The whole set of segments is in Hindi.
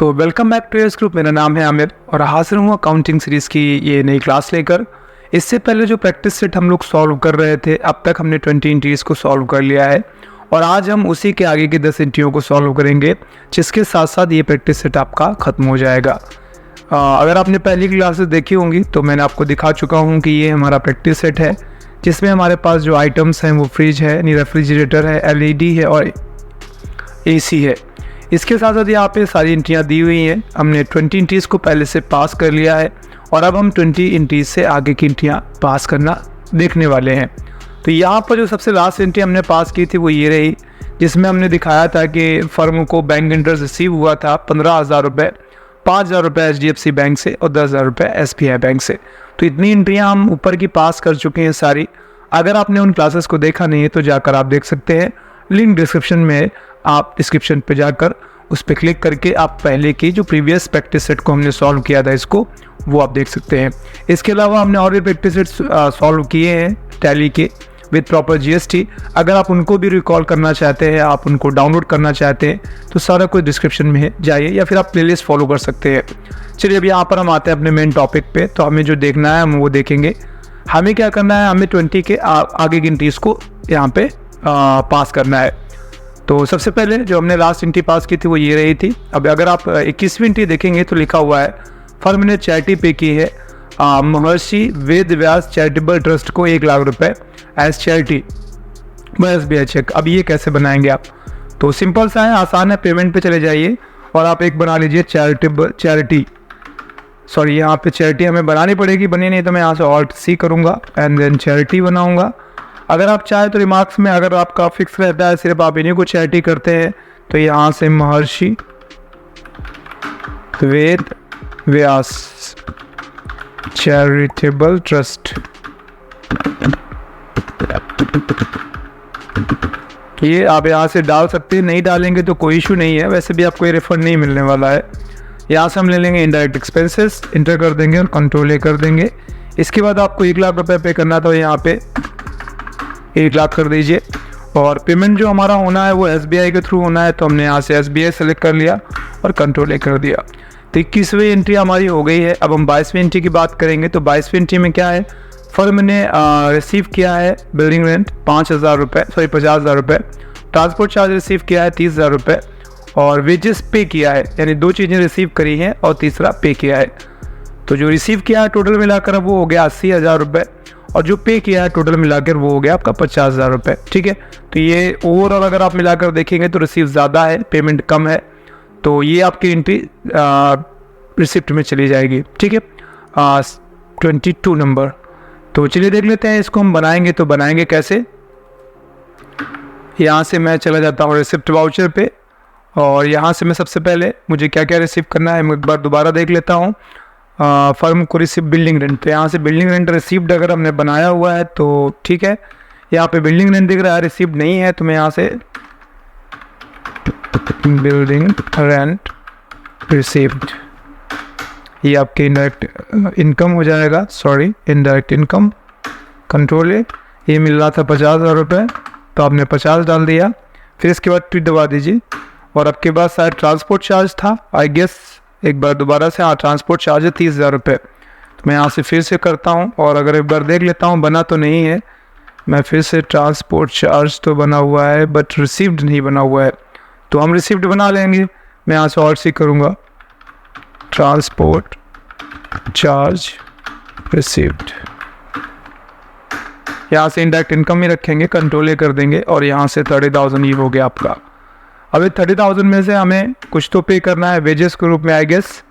तो welcome back to S group. मेरा नाम है आमिर और हाजिर हूँ अकाउंटिंग सीरीज़ की ये नई क्लास लेकर। इससे पहले जो प्रैक्टिस सेट हम लोग सॉल्व कर रहे थे, अब तक हमने 20 एंट्रीज़ को सॉल्व कर लिया है और आज हम उसी के आगे की 10 एंट्रियों को सॉल्व करेंगे, जिसके साथ साथ ये प्रैक्टिस सेट आपका ख़त्म हो जाएगा। अगर आपने पहली क्लासेस देखी होंगी तो मैंने आपको दिखा चुका हूँ कि ये हमारा प्रैक्टिस सेट है, जिसमें हमारे पास जो आइटम्स हैं वो फ्रिज है, रेफ्रिजरेटर है, LED है और AC है। इसके साथ साथ यहाँ पे सारी एंट्रियाँ दी हुई हैं। हमने 20 एंट्रीज़ को पहले से पास कर लिया है और अब हम 20 एंट्रीज़ से आगे की एंट्रियाँ पास करना देखने वाले हैं। तो यहाँ पर जो सबसे लास्ट एंट्री हमने पास की थी वो ये रही, जिसमें हमने दिखाया था कि फर्म को बैंक इंटरेस्ट रिसीव हुआ था 15,000 रुपये, 5,000 रुपये HDFC बैंक से और 10,000 रुपये SBI बैंक से। तो इतनी एंट्रियाँ हम ऊपर की पास कर चुके हैं सारी। अगर आपने उन क्लासेस को देखा नहीं है तो जाकर आप देख सकते हैं, लिंक डिस्क्रिप्शन में। आप डिस्क्रिप्शन पे जाकर उस पर क्लिक करके आप पहले की जो प्रीवियस प्रैक्टिस सेट को हमने सॉल्व किया था इसको वो आप देख सकते हैं। इसके अलावा हमने और भी प्रैक्टिस सेट सॉल्व किए हैं टैली के विद प्रॉपर GST। अगर आप उनको भी रिकॉल करना चाहते हैं, आप उनको डाउनलोड करना चाहते हैं तो सारा कुछ डिस्क्रिप्शन में जाइए या फिर आप प्लेलिस्ट फॉलो कर सकते हैं। चलिए अब यहाँ पर हम आते हैं अपने मेन टॉपिक पे। तो हमें जो देखना है हम वो देखेंगे। हमें क्या करना है, हमें 20 के आगे की एंट्रीज़ को यहाँ पे पास करना है। तो सबसे पहले जो हमने लास्ट एंट्री पास की थी वो ये रही थी। अब अगर आप 21वीं एंट्री देखेंगे तो लिखा हुआ है फर्म ने चैरिटी पे की है महर्षि वेद व्यास चैरिटेबल ट्रस्ट को 1 लाख रुपए एज चैरिटी SBI चेक। अब ये कैसे बनाएंगे आप? तो सिंपल सा है, आसान है। पेमेंट पे चले जाइए और आप एक बना लीजिए चैरिटी। सॉरी, यहाँ पे चैरिटी हमें बनानी पड़ेगी, बनी नहीं तो मैं यहाँ से Alt+C करूँगा एंड देन चैरिटी बनाऊँगा। अगर आप चाहें तो रिमार्क्स में, अगर आपका फिक्स रहता है सिर्फ आप इन्हीं को चैरिटी करते हैं, तो यहाँ से महर्षि वेद व्यास चैरिटेबल ट्रस्ट, ये आप यहाँ से डाल सकते हैं। नहीं डालेंगे तो कोई इशू नहीं है, वैसे भी आपको ये रिफंड नहीं मिलने वाला है। यहाँ से हम ले लेंगे इनडायरेक्ट एक्सपेंसेस, इंटर कर देंगे और कंट्रोल ए कर देंगे। इसके बाद आपको 1 लाख रुपए पे करना था, यहाँ पे 1 लाख कर दीजिए। और पेमेंट जो हमारा होना है वो SBI के थ्रू होना है, तो हमने यहाँ से SBI सेलेक्ट कर लिया और कंट्रोल ए कर दिया। तो 21वीं एंट्री हमारी हो गई है। अब हम 22वीं एंट्री की बात करेंगे। तो 22वीं एंट्री में क्या है, फर्म ने रिसीव किया है बिल्डिंग रेंट 50,000 रुपये, ट्रांसपोर्ट चार्ज रिसीव किया है 30,000 रुपये और वेजेस पे किया है, यानी 2 चीज़ें रिसीव करी हैं और तीसरा पे किया है। तो जो रिसीव किया है टोटल मिलाकर वो हो गया 80,000 रुपये और जो पे किया है टोटल मिलाकर वो हो गया आपका 50,000 रुपये। ठीक है, तो ये ओवरऑल अगर आप मिलाकर देखेंगे तो रिसीव ज़्यादा है, पेमेंट कम है, तो ये आपकी एंट्री रिसिप्ट में चली जाएगी। ठीक है, 22 नंबर। तो चलिए देख लेते हैं इसको हम बनाएंगे। तो बनाएंगे कैसे, यहाँ से मैं चला जाता हूँ रिसिप्ट वाउचर पे और यहाँ से मैं सबसे पहले मुझे क्या क्या रिसीव करना है मैं एक बार दोबारा देख लेता हूँ। फर्म को रिसीव बिल्डिंग रेंट, तो यहाँ से बिल्डिंग रेंट रिसीव्ड अगर हमने बनाया हुआ है तो ठीक है। यहाँ पे बिल्डिंग रेंट दिख रहा है, रिसीव्ड नहीं है, तो मैं यहाँ से बिल्डिंग रेंट रिसीव्ड, ये आपके इनडायरेक्ट इनकम हो जाएगा। सॉरी, इनडायरेक्ट इनकम, कंट्रोल ए। ये मिल रहा था 50,000 रुपये, तो आपने 50 डाल दिया। फिर इसके बाद टिक दबा दीजिए और आपके पास शायद ट्रांसपोर्ट चार्ज था, आई गेस। एक बार दोबारा से, हाँ, ट्रांसपोर्ट चार्ज है 30,000 रुपये। तो मैं यहाँ से फिर से करता हूँ और अगर एक बार देख लेता हूँ बना तो नहीं है। मैं फिर से, ट्रांसपोर्ट चार्ज तो बना हुआ है बट रिसीव्ड नहीं बना हुआ है, तो हम रिसीव्ड बना लेंगे। मैं यहाँ से Alt+C करूँगा, ट्रांसपोर्ट चार्ज रिसीव्ड। यहाँ से इंडायरेक्ट इनकम ही रखेंगे, कंट्रोल ए कर देंगे और यहाँ से 30,000 ये हो गया आपका। अभी 30,000 में से हमें कुछ तो पे करना है वेजेस के रूप में, आई गेस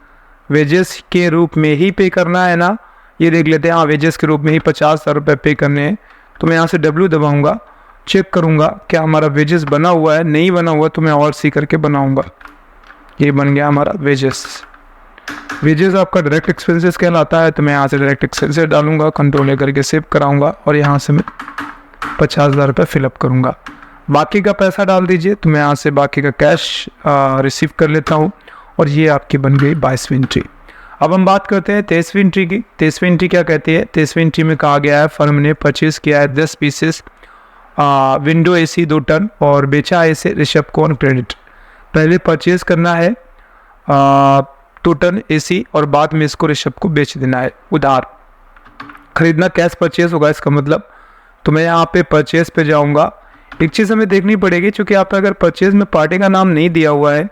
वेजेस के रूप में ही पे करना है ना, ये देख लेते हैं। हाँ, वेजेस के रूप में ही 50,000 रुपये पे करने हैं। तो मैं यहाँ से W दबाऊँगा, चेक करूँगा क्या हमारा वेजेस बना हुआ है। नहीं बना हुआ तो मैं Alt+C करके बनाऊँगा। ये बन गया हमारा वेजेस। वेजेस आपका डायरेक्ट एक्सपेंसेस कहलाता है, तो मैं यहाँ से डायरेक्ट एक्सपेंसेस डालूंगा, कंट्रोल ए करके सेव कराऊंगा और यहाँ से मैं 50,000 रुपये फिलअप करूँगा। बाकी का पैसा डाल दीजिए, तो मैं यहाँ से बाकी का कैश रिसीव कर लेता हूँ और ये आपकी बन गई 22वीं एंट्री। अब हम बात करते हैं 23वीं एंट्री की। 23वीं एंट्री क्या कहती है? 23वीं एंट्री में कहा गया है फर्म ने परचेज किया है 10 पीसेस विंडो AC 2 टन और बेचा है इसे ऋषभ को ऑन क्रेडिट। पहले परचेज करना है 2 टन AC और बाद में इसको ऋषभ को बेच देना है उधार। खरीदना कैश परचेज होगा इसका मतलब। तो मैं यहाँ पे परचेज पे जाऊँगा। एक चीज़ हमें देखनी पड़ेगी, चूँकि आप अगर परचेज में पार्टी का नाम नहीं दिया हुआ है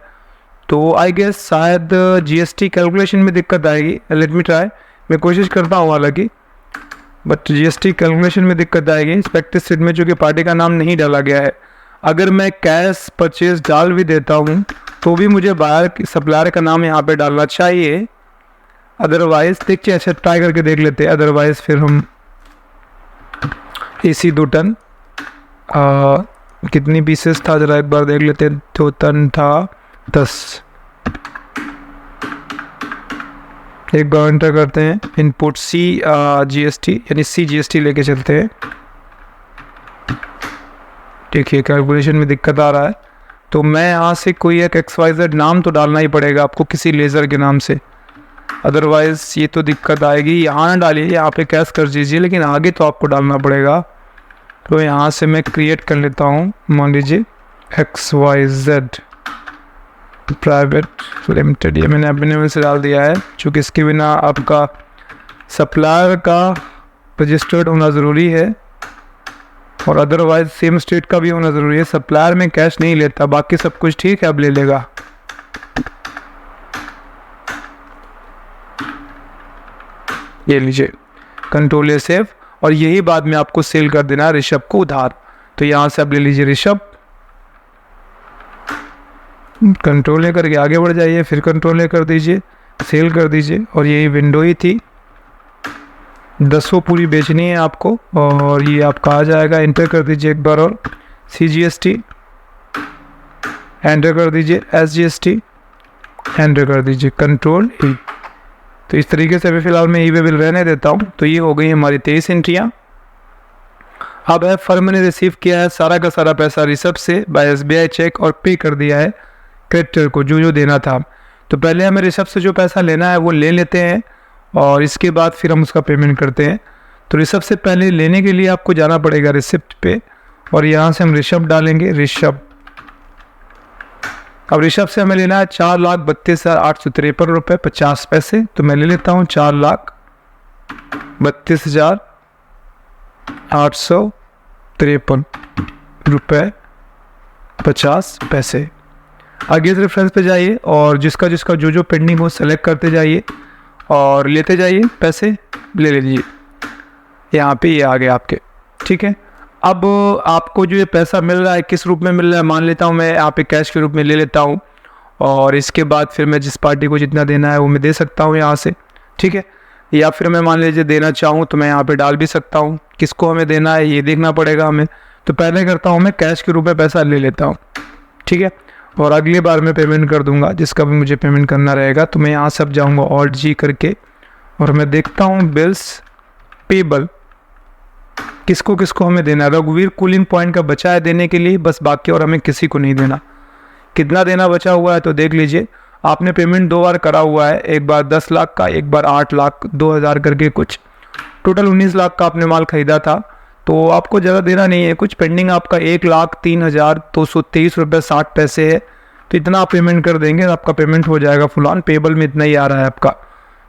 तो आई गेस शायद GST कैलकुलेशन में दिक्कत आएगी। लेट मी ट्राई, मैं कोशिश करता हूँ हालांकि, बट GST कैलकुलेशन में दिक्कत आएगी इस प्रैक्टिस सेट में, चूँकि पार्टी का नाम नहीं डाला गया है। अगर मैं कैश परचेज डाल भी देता हूँ तो भी मुझे बाहर सप्लायर का नाम यहाँ पे डालना चाहिए, अदरवाइज़ देखिए। अच्छा ट्राई करके देख लेते हैं, अदरवाइज़ फिर हम AC 2 टन कितनी पीसेस था ज़रा एक बार देख लेते हैं। 2 टन था 10। एक बार एंटर करते हैं इनपुट GST यानी CGST लेके चलते हैं। देखिए कैलकुलेशन में दिक्कत आ रहा है, तो मैं यहाँ से कोई एक XYZ नाम तो डालना ही पड़ेगा आपको किसी लेज़र के नाम से, अदरवाइज़ ये तो दिक्कत आएगी। यहाँ ना डालिए, यहाँ पे कैश कर दीजिए, लेकिन आगे तो आपको डालना पड़ेगा। तो यहाँ से मैं क्रिएट कर लेता हूँ, मान लीजिए XYZ प्राइवेट लिमिटेड, ये मैंने अपने में से डाल दिया है, चूँकि इसके बिना आपका सप्लायर का रजिस्टर्ड होना ज़रूरी है और अदरवाइज सेम स्टेट का भी होना ज़रूरी है। सप्लायर में कैश नहीं लेता, बाकी सब कुछ ठीक है, अब ले लेगा। ये लीजिए कंट्रोल सेव, और यही बाद में आपको सेल कर देना है ऋषभ को उधार। तो यहाँ से आप ले लीजिए ऋषभ, कंट्रोल ले करके आगे बढ़ जाइए, फिर कंट्रोल ले कर दीजिए, सेल कर दीजिए। और यही विंडो ही थी, 10 पूरी बेचनी है आपको, और ये आपका आ जाएगा। एंटर कर दीजिए एक बार और CGST, एंटर कर दीजिए SGST, एंटर कर दीजिए कंट्रोल E। तो इस तरीके से अभी फ़िलहाल मैं ई-वे बिल रहने देता हूँ। तो ये हो गई हमारी 23 एंट्रियाँ। अब है फर्म ने रिसीव किया है सारा का सारा पैसा ऋषभ से बाय SBI चेक और पे कर दिया है क्रेडिटर को जो जो देना था। तो पहले हमें ऋषभ से जो पैसा लेना है वो ले लेते हैं और इसके बाद फिर हम उसका पेमेंट करते हैं। तो ऋषभ से पहले लेने के लिए आपको जाना पड़ेगा रिसिप्ट पे, और यहाँ से हम ऋषभ डालेंगे, ऋषभ। अब ऋषभ से हमें लेना है 4,32,853 रुपये 50 पैसे। तो मैं ले लेता हूँ 4,32,853 रुपये 50 पैसे। आगे इस रेफरेंस पे जाइए और जिसका जिसका जो जो पेंडिंग हो सेलेक्ट करते जाइए और लेते जाइए, पैसे ले लीजिए। यहाँ पे ये आ गए आपके, ठीक है। अब आपको जो ये पैसा मिल रहा है किस रूप में मिल रहा है, मान लेता हूँ मैं यहाँ पे कैश के रूप में ले लेता हूँ, और इसके बाद फिर मैं जिस पार्टी को जितना देना है वो मैं दे सकता हूँ यहाँ से, ठीक है। या फिर मैं मान लीजिए देना चाहूँ तो मैं यहाँ पे डाल भी सकता हूँ। किसको हमें देना है ये देखना पड़ेगा हमें। तो पहले करता हूँ मैं कैश के रूप में पैसा ले लेता हूँ, ठीक है, और अगली बार मैं पेमेंट कर दूंगा जिसका भी मुझे पेमेंट करना रहेगा। तो मैं यहाँ सब जाऊँगा Alt G करके, और मैं देखता हूँ बिल्स पेबल किसको किसको हमें देना है। रघुवीर कूलिंग पॉइंट का बचा है देने के लिए बस, बाकी और हमें किसी को नहीं देना। कितना देना बचा हुआ है तो देख लीजिए। आपने पेमेंट 2 बार करा हुआ है, एक बार 10 लाख का, एक बार 8 लाख 2,000 करके कुछ, टोटल 19 लाख का आपने माल खरीदा था। तो आपको ज़्यादा देना नहीं है कुछ। पेंडिंग आपका 1,03,223 रुपये 60 पैसे है। तो इतना आप पेमेंट कर देंगे, आपका पेमेंट हो जाएगा फुल ऑन। पेबल में इतना ही आ रहा है आपका।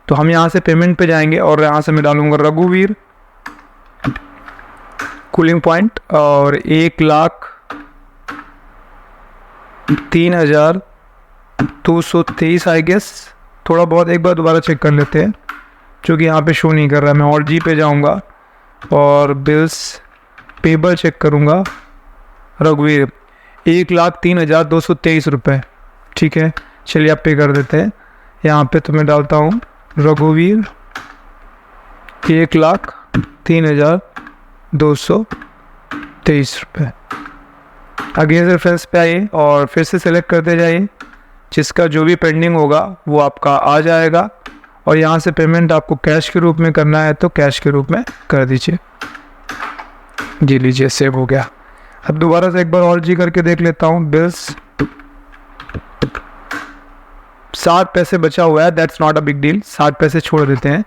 तो हम यहाँ से पेमेंट पे जाएंगे और यहाँ से मैं डालूंगा रघुवीर कूलिंग पॉइंट, और 1,03,223 आई गेस। थोड़ा बहुत एक बार दोबारा चेक कर लेते हैं क्योंकि यहाँ पे शो नहीं कर रहा है। मैं Alt G पे जाऊँगा और बिल्स पेबल चेक करूँगा। रघुवीर 1,03,223 रुपये, ठीक है। चलिए आप पे कर देते हैं। यहाँ पे तो मैं डालता हूँ रघुवीर 1,03,223 रुपये। आगे रेफरेंस पे आइए और फिर से सेलेक्ट करते जाइए, जिसका जो भी पेंडिंग होगा वो आपका आ जाएगा। और यहाँ से पेमेंट आपको कैश के रूप में करना है तो कैश के रूप में कर दीजिए। जी लीजिए, सेव हो गया। अब दोबारा से एक बार Alt G करके देख लेता हूँ। बिल्स 60 पैसे बचा हुआ है, that's not a big deal, 60 पैसे छोड़ देते हैं।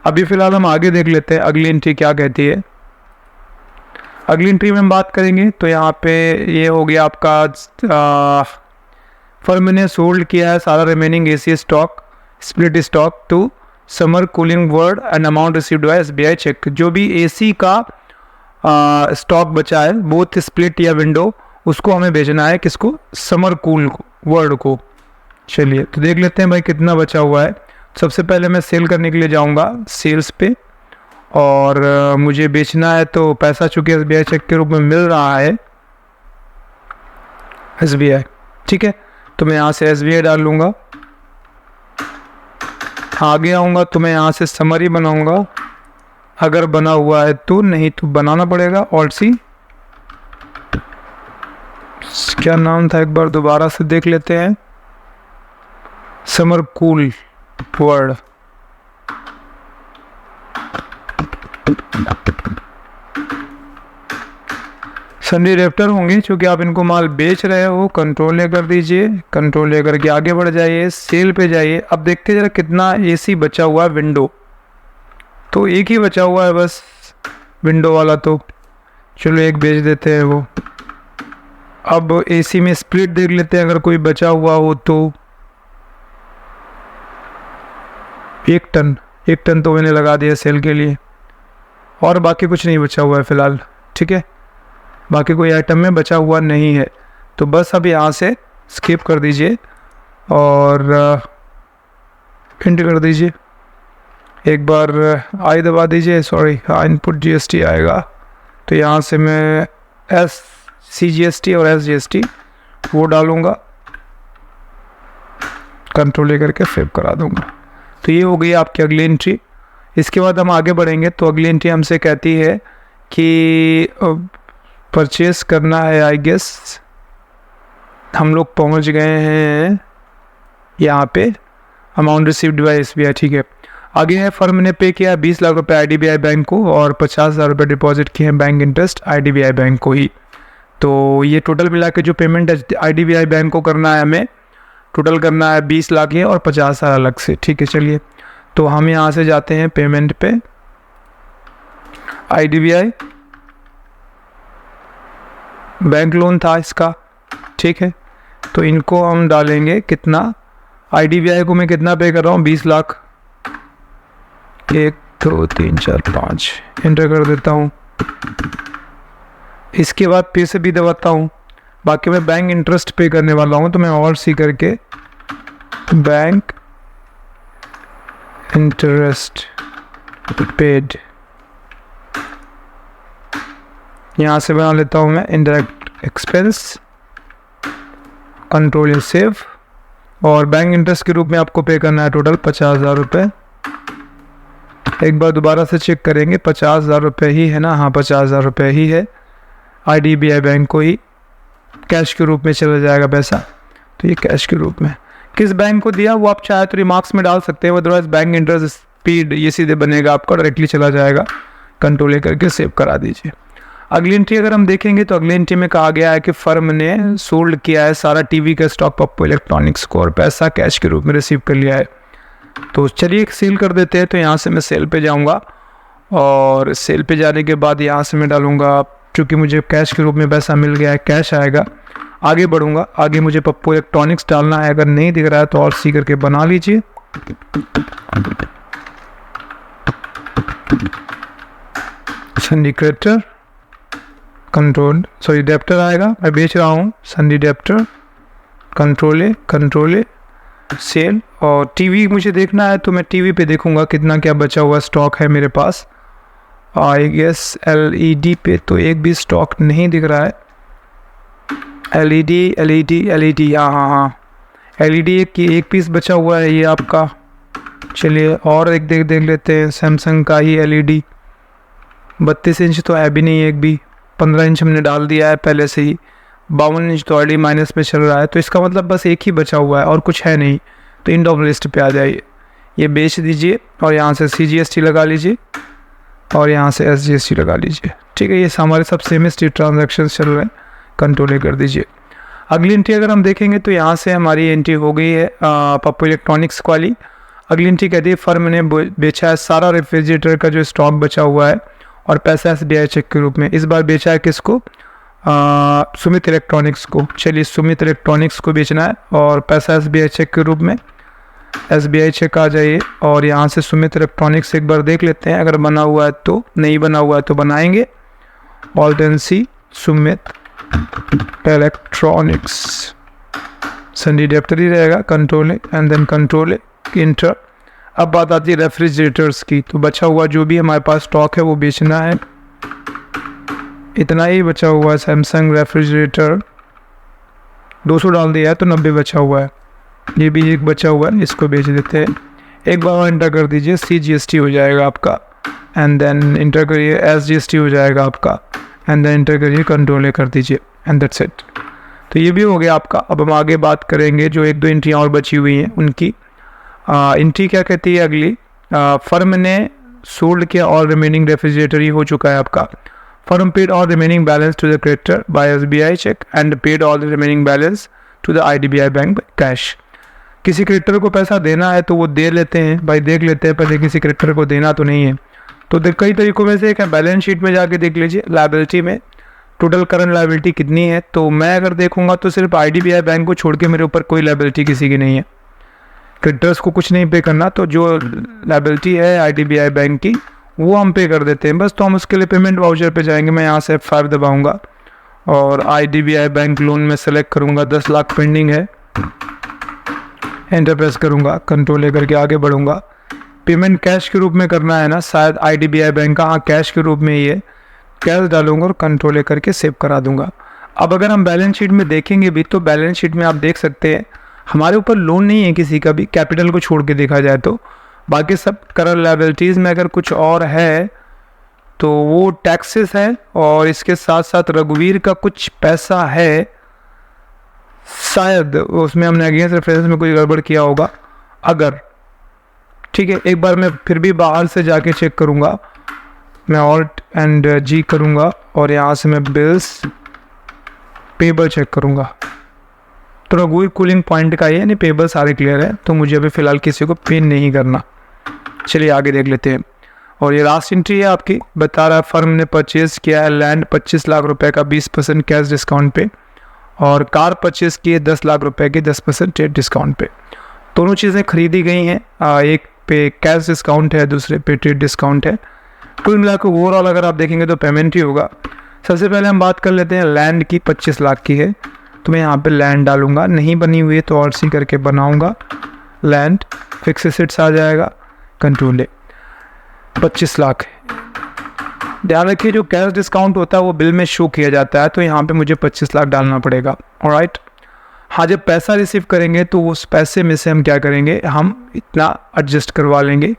अभी फ़िलहाल हम आगे देख लेते हैं अगली एंट्री क्या कहती है। अगली एंट्री में हम बात करेंगे तो यहाँ पे ये हो गया आपका फर्म ने सोल्ड किया है सारा remaining AC stock, split stock to Summer Cooling World and amount received by SBI cheque. जो भी एसी का स्टॉक बचा है बोथ स्प्लिट या विंडो, उसको हमें भेजना है किसको, समर कूल वर्ल्ड को। चलिए तो देख लेते हैं भाई कितना बचा हुआ है। सबसे पहले मैं सेल करने के लिए जाऊंगा सेल्स पे, और मुझे बेचना है तो पैसा चूंकि एसबीआई चेक के रूप में मिल रहा है एसबीआई, ठीक है, तो मैं यहाँ से एसबीआई डाल लूँगा। आगे आऊँगा तो मैं यहाँ से समरी बनाऊँगा, अगर बना हुआ है तो, नहीं तो बनाना पड़ेगा। ऑल्ट सी, क्या नाम था एक बार दोबारा से देख लेते हैं, समर कूल वर्ल्ड। सन्डी डेप्टर होंगे क्योंकि आप इनको माल बेच रहे हो। कंट्रोल ए कर दीजिए, कंट्रोल ए करके आगे बढ़ जाइए, सेल पे जाइए। अब देखते जरा कितना एसी बचा हुआ है। विंडो तो एक ही बचा हुआ है बस, विंडो वाला, तो चलो एक बेच देते हैं वो। अब एसी में स्प्लिट देख लेते हैं अगर कोई बचा हुआ हो तो। 1 टन तो मैंने लगा दिया सेल के लिए, और बाकी कुछ नहीं बचा हुआ है फ़िलहाल, ठीक है, बाकी कोई आइटम में बचा हुआ नहीं है। तो बस अब यहाँ से स्किप कर दीजिए और एंटर कर दीजिए। एक बार आई दबा दीजिए, सॉरी हाँ, इनपुट जीएसटी आएगा तो यहाँ से मैं CGST और SGST वो डालूँगा, कंट्रोल ले करके सेव करा दूँगा। तो ये हो गई आपकी अगली एंट्री। इसके बाद हम आगे बढ़ेंगे तो अगली एंट्री हमसे कहती है कि परचेस करना है। आई गेस हम लोग पहुंच गए हैं यहाँ पे, अमाउंट रिसीव्ड बाय एसबीआई, ठीक है। आगे है फर्म ने पे किया 20 लाख रुपए आईडीबीआई बैंक को और 50,000 रुपये डिपॉजिट किए हैं बैंक इंटरेस्ट आईडीबीआई बैंक को ही। तो ये टोटल मिला के जो पेमेंट आईडीबीआई बैंक को करना है, हमें टोटल करना है 20 लाख है और 50,000 अलग से, ठीक है। चलिए तो हम यहाँ से जाते हैं पेमेंट पे, आईडीबीआई बैंक लोन था इसका, ठीक है। तो इनको हम डालेंगे कितना, आईडीबीआई को मैं कितना पे कर रहा हूँ, 20 लाख। 1 2 3 4 5 एंटर कर देता हूँ। इसके बाद पे से भी दबाता हूँ। बाकी मैं बैंक इंटरेस्ट पे करने वाला हूँ तो मैं ऑल सी करके बैंक इंटरेस्ट पेड यहाँ से बना लेता हूँ मैं इनडायरेक्ट एक्सपेंस, कंट्रोल सेव। और बैंक इंटरेस्ट के रूप में आपको पे करना है टोटल 50,000 रुपये। एक बार दोबारा से चेक करेंगे, 50,000 रुपये ही है ना, हाँ 50,000 रुपये ही है। आईडीबीआई बैंक को ही कैश के रूप में चला जाएगा पैसा, तो ये कैश के रूप में। किस बैंक को दिया वो आप चाहे तो रिमार्क्स में डाल सकते हैं, अदरवाइज बैंक इंटरेस्ट स्पीड ये सीधे बनेगा आपका, डायरेक्टली चला जाएगा। कंट्रोल ए करके सेव करा दीजिए। अगली एंट्री अगर हम देखेंगे तो अगली एंट्री में कहा गया है कि फर्म ने सोल्ड किया है सारा टीवी का स्टॉक पप्पू इलेक्ट्रॉनिक्स को और पैसा कैश के रूप में रिसीव कर लिया है। तो चलिए सेल कर देते हैं। तो यहाँ से मैं सेल पे जाऊँगा और सेल पे जाने के बाद यहाँ से मैं डालूँगा, चूँकि मुझे कैश के रूप में पैसा मिल गया है, कैश आएगा। आगे बढ़ूँगा, आगे मुझे पप्पू इलेक्ट्रॉनिक्स डालना है, अगर नहीं दिख रहा है तो और सी करके बना लीजिए। Sundry creditor control, sorry debtor आएगा, मैं बेच रहा हूँ sundry debtor, control a sale. और टीवी मुझे देखना है तो मैं टीवी पे देखूँगा कितना क्या बचा हुआ स्टॉक है मेरे पास। आई गेस एलईडी पे तो एक भी स्टॉक नहीं दिख रहा है। एलईडी हाँ एलईडी एक पीस बचा हुआ है ये आपका। चलिए और एक देख लेते हैं, सैमसंग का ही एलईडी 32 इंच तो है भी नहीं एक भी, 15 इंच हमने डाल दिया है पहले से ही, 52 इंच तो ऑलरेडी माइनस में चल रहा है। तो इसका मतलब बस एक ही बचा हुआ है और कुछ है नहीं, तो इंड ऑफ लिस्ट पे आ जाइए, ये बेच दीजिए और यहाँ से CGST लगा लीजिए और यहाँ से SGST लगा लीजिए, ठीक है। ये हमारे सब सेम स्ट्रीट ट्रांजेक्शन चल रहे हैं, कंट्रोल ए कर दीजिए। अगली एंट्री अगर हम देखेंगे तो यहाँ से हमारी एंट्री हो गई है पप्पू इलेक्ट्रॉनिक्स वाली। अगली एंट्री कहती है फर्म ने बेचा है सारा रेफ्रिजरेटर का जो स्टॉक बचा हुआ है और पैसा SBI चेक के रूप में। इस बार बेचा है किसको, सुमित इलेक्ट्रॉनिक्स को। चलिए सुमित इलेक्ट्रॉनिक्स को बेचना है और पैसा SBI चेक के रूप में, SBI चेक आ जाइए और यहाँ से सुमित इलेक्ट्रॉनिक्स एक बार देख लेते हैं, अगर बना हुआ है तो, नहीं बना हुआ है तो बनाएंगे। Alt and C Sumit electronics, संडी डेप्टर ही रहेगा, control and then control enter. अब बात आती है रेफ्रिजरेटर्स की, तो बचा हुआ जो भी हमारे पास स्टॉक है वो बेचना है, इतना ही बचा हुआ है। सैमसंग रेफ्रिजरेटर 200 डाल दिया है तो 90 बचा हुआ है, ये भी एक बचा हुआ है, इसको बेच देते हैं। एक बार एंटर कर दीजिए, CGST हो जाएगा आपका, एंड देन इंटर करिए, SGST हो जाएगा आपका, एंड देन इंटर करिए, कंट्रोल कर दीजिए, एंड दैट्स इट। तो ये भी हो गया आपका। अब हम आगे बात करेंगे जो 1-2 एंट्रियाँ और बची हुई हैं उनकी। एंट्री क्या कहती है अगली, फर्म ने सोल्ड किया और रिमेनिंग रेफ्रिजरेटर ही हो चुका है आपका। Firm paid all remaining balance to the creditor by SBI cheque and paid all the remaining balance to the IDBI bank cash. किसी क्रेडिटर को पैसा देना है तो वो दे लेते हैं भाई, देख लेते हैं पहले किसी क्रेडिटर को देना तो नहीं है, तो कई तरीकों में से एक है, बैलेंस शीट में जाके देख लीजिए लायबिलिटी में टोटल करंट लायबिलिटी कितनी है। तो मैं अगर देखूंगा तो सिर्फ IDBI बैंक को छोड़ के मेरे ऊपर कोई लायबिलिटी किसी की नहीं है, क्रेडिटर्स को कुछ नहीं पे करना, तो जो लायबिलिटी है IDBI बैंक की वो हम पे कर देते हैं बस। तो हम उसके लिए पेमेंट वाउचर पे जाएंगे, मैं यहाँ से F5 दबाऊंगा और IDBI बैंक लोन में सेलेक्ट करूँगा, 10 लाख पेंडिंग है, एंटर प्रेस करूँगा, कंट्रोल लेकर के आगे बढ़ूँगा। पेमेंट कैश के रूप में करना है ना शायद IDBI बैंक का, हाँ कैश के रूप में ही है, कैश डालूंगा और कंट्रोल लेकर के सेव करा दूंगा। अब अगर हम बैलेंस शीट में देखेंगे भी तो बैलेंस शीट में आप देख सकते हैं हमारे ऊपर लोन नहीं है किसी का भी, कैपिटल को छोड़ के देखा जाए तो। बाकी सब करंट लायबिलिटीज़ में अगर कुछ और है तो वो टैक्सेस है, और इसके साथ साथ रघुवीर का कुछ पैसा है शायद, उसमें हमने अगेंस्ट रेफरेंस में कोई गड़बड़ किया होगा अगर, ठीक है। एक बार मैं फिर भी बाहर से जाके चेक करूँगा, मैं ऑल्ट एंड G करूँगा और यहाँ से मैं बिल्स पेबल चेक करूँगा, तो रघुवीर कूलिंग पॉइंट का ही है, यानी पेबल सारे क्लियर है, तो मुझे अभी फ़िलहाल किसी को पे नहीं करना। चलिए आगे देख लेते हैं। और ये लास्ट एंट्री है आपकी, बता रहा है फर्म ने परचेज़ किया है लैंड 25 लाख रुपए का 20% कैश डिस्काउंट पे, और कार परचेज़ की है 10 लाख रुपए के 10% ट्रेड डिस्काउंट पे। दोनों चीज़ें खरीदी गई हैं, एक पे कैश डिस्काउंट है, दूसरे पे ट्रेड डिस्काउंट है। कुल मिलाकर ओवरऑल अगर आप देखेंगे तो पेमेंट ही होगा। सबसे पहले हम बात कर लेते हैं लैंड की, 25 लाख की है, तो मैं यहाँ पे लैंड डालूंगा, नहीं बनी हुई है तो और सी करके बनाऊंगा, लैंड फिक्स एसेट्स आ जाएगा, कंट्रोल ले, 25 लाख है। ध्यान रखिए जो कैश डिस्काउंट होता है वो बिल में शो किया जाता है, तो यहाँ पे मुझे 25 लाख डालना पड़ेगा, ऑलराइट। हाँ, जब पैसा रिसीव करेंगे तो उस पैसे में से हम क्या करेंगे, हम इतना एडजस्ट करवा लेंगे,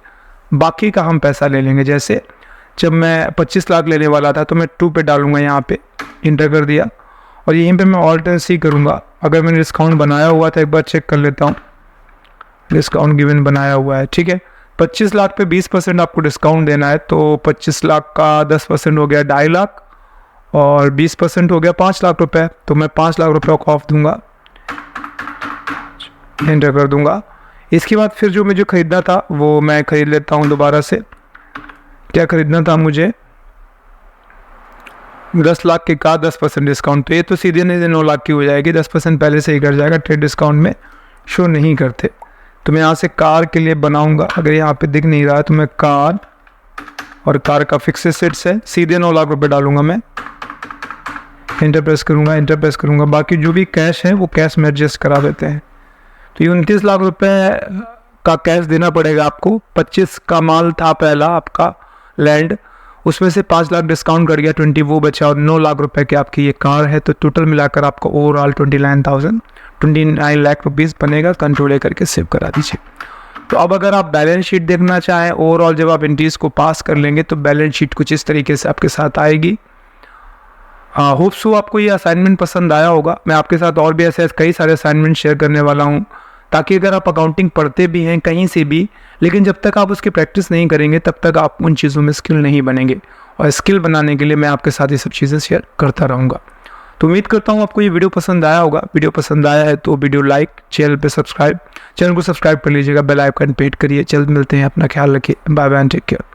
बाकी का हम पैसा ले लेंगे। जैसे जब मैं 25 लाख लेने वाला था तो मैं 2 पे डालूंगा, यहाँ पे इंटर कर दिया और यहीं पे मैं ऑल्ट एंड C करूँगा। अगर मैंने डिस्काउंट बनाया हुआ था एक बार चेक कर लेता हूँ, डिस्काउंट गिवन बनाया हुआ है, ठीक है। 25 लाख पे 20% आपको डिस्काउंट देना है, तो 25 लाख का 10% हो गया 2.5 लाख और 20% हो गया 5 लाख रुपए, तो मैं 5 लाख रुपए को ऑफ दूंगा, एंटर कर दूंगा। इसके बाद फिर जो मुझे ख़रीदना था वो मैं ख़रीद लेता हूँ दोबारा से। क्या ख़रीदना था मुझे, 10 लाख की कार 10% डिस्काउंट, तो ये तो सीधे नहीं 9 लाख की हो जाएगी, 10% पहले से ही कर जाएगा, ट्रेड डिस्काउंट में शो नहीं करते। तो मैं यहाँ से कार के लिए बनाऊंगा, अगर यहाँ पे दिख नहीं रहा है तो मैं कार, और कार का फिक्स एसेट्स है, सीधे 9 लाख रुपए डालूंगा मैं, इंटर प्रेस करूँगा, इंटर प्रेस करूँगा। बाकी जो भी कैश है वो कैश में एडजस्ट करा देते हैं। तो ये 29 लाख रुपए का कैश देना पड़ेगा आपको। 25 का माल था पहला आपका लैंड, उसमें से 5 लाख डिस्काउंट कर गया, 20 वो बचा, और 9 लाख रुपए की आपकी ये कार है, तो टोटल मिलाकर आपका ओवरऑल 29 लाख रुपीज़ बनेगा। कंट्रोल करके सेव करा दीजिए। तो अब अगर आप बैलेंस शीट देखना चाहें ओवरऑल, जब आप एंट्रीज को पास कर लेंगे तो बैलेंस शीट कुछ इस तरीके से आपके साथ आएगी। होप सो आपको ये असाइनमेंट पसंद आया होगा। मैं आपके साथ और भी ऐसे कई सारे असाइनमेंट शेयर करने वाला हूँ, ताकि अगर आप अकाउंटिंग पढ़ते भी हैं कहीं से भी, लेकिन जब तक आप उसकी प्रैक्टिस नहीं करेंगे तब तक आप उन चीज़ों में स्किल नहीं बनेंगे, और स्किल बनाने के लिए मैं आपके साथ ये सब चीज़ें शेयर करता रहूँगा। तो उम्मीद करता हूँ आपको ये वीडियो पसंद आया होगा। वीडियो पसंद आया है तो वीडियो लाइक, चैनल को सब्सक्राइब कर लीजिएगा, बेल आइकन पे हिट करिए। जल्द मिलते हैं, अपना ख्याल रखिए, bye bye and take care.